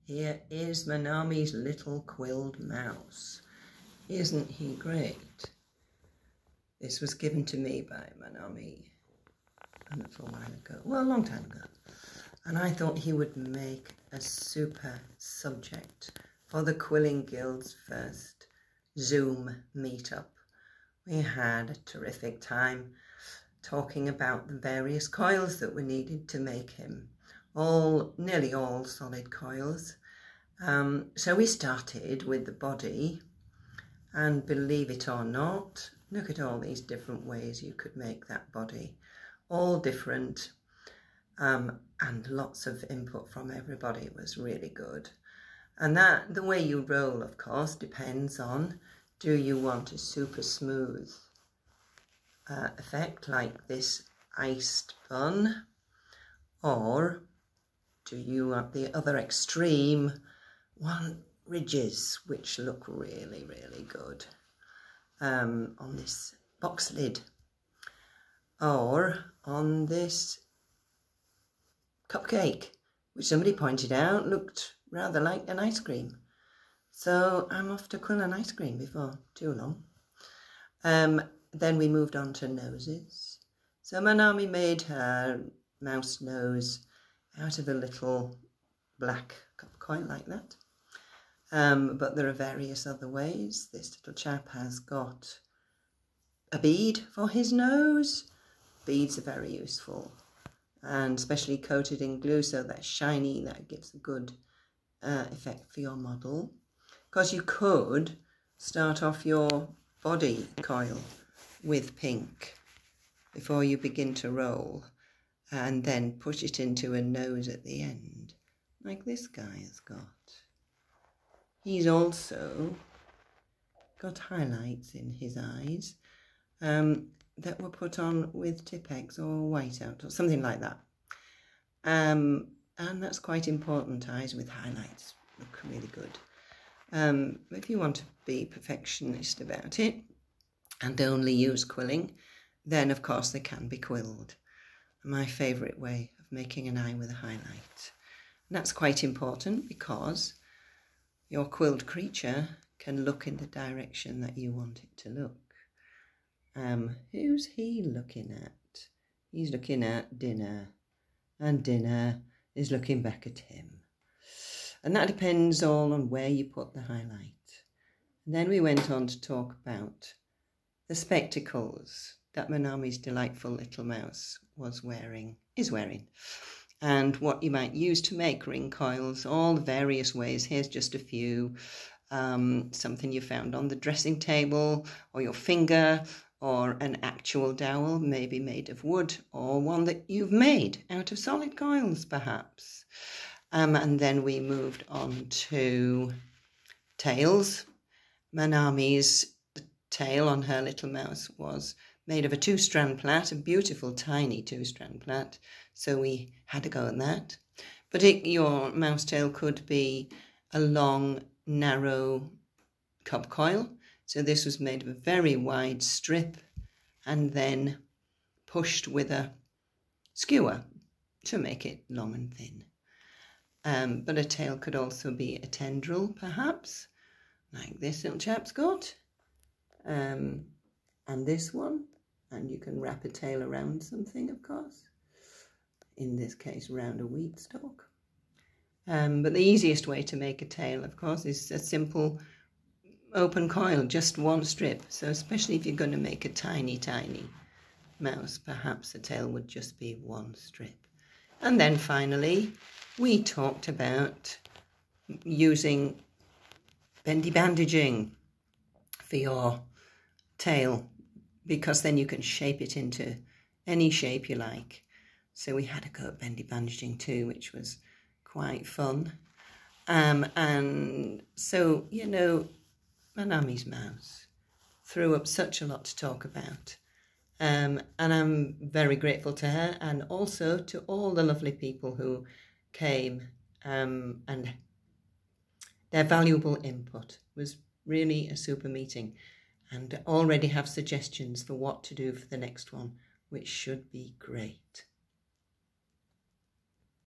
Here is Manami's little quilled mouse. Isn't he great? This was given to me by Manami a little while ago, well, a long time ago. And I thought he would make a super subject for the Quilling Guild's first Zoom meetup. We had a terrific time talking about the various coils that were needed to make him. Nearly all solid coils. So we started with the body, and believe it or not, look at all these different ways you could make that body. All different, and lots of input from everybody was really good. And that, the way you roll, of course, depends on, do you want a super smooth effect like this iced bun, or do you want the other extreme, want ridges, which look really, really good on this box lid, or on this cupcake, which somebody pointed out looked rather like an ice cream. So I'm off to quill an ice cream before too long. Then we moved on to noses. So Manami made her mouse nose out of a little black copper coil like that. But there are various other ways. This little chap has got a bead for his nose. Beads are very useful, and especially coated in glue so they're shiny. That gives a good effect for your model. Because you could start off your body coil with pink before you begin to roll, and then push it into a nose at the end, like this guy has got. He's also got highlights in his eyes that were put on with Tipp-Ex or whiteout or something like that. And that's quite important. Eyes with highlights look really good. If you want to be perfectionist about it and only use quilling, then of course they can be quilled. My favourite way of making an eye with a highlight. And that's quite important because your quilled creature can look in the direction that you want it to look. Who's he looking at? He's looking at dinner, and dinner is looking back at him. And that depends all on where you put the highlight. And then we went on to talk about the spectacles that Manami's delightful little mouse is wearing, and what you might use to make ring coils, all the various ways. Here's just a few. Something you found on the dressing table, or your finger, or an actual dowel, maybe made of wood, or one that you've made out of solid coils, perhaps. And then we moved on to tails. Manami's tail on her little mouse was made of a 2-strand plait, a beautiful tiny 2-strand plait, so we had to go at that. But your mouse tail could be a long, narrow cub coil. So this was made of a very wide strip and then pushed with a skewer to make it long and thin. But a tail could also be a tendril, perhaps, like this little chap's got, and this one. And you can wrap a tail around something, of course. In this case, around a wheat stalk. But the easiest way to make a tail, of course, is a simple open coil, just one strip. So especially if you're going to make a tiny, tiny mouse, perhaps a tail would just be one strip. And then finally, we talked about using bendy bandaging for your tail, because then you can shape it into any shape you like. So we had a go at bendy bandaging too, which was quite fun. And so, you know, Manami's mouse threw up such a lot to talk about. And I'm very grateful to her, and also to all the lovely people who came, and their valuable input was really a super meeting. And already have suggestions for what to do for the next one, which should be great.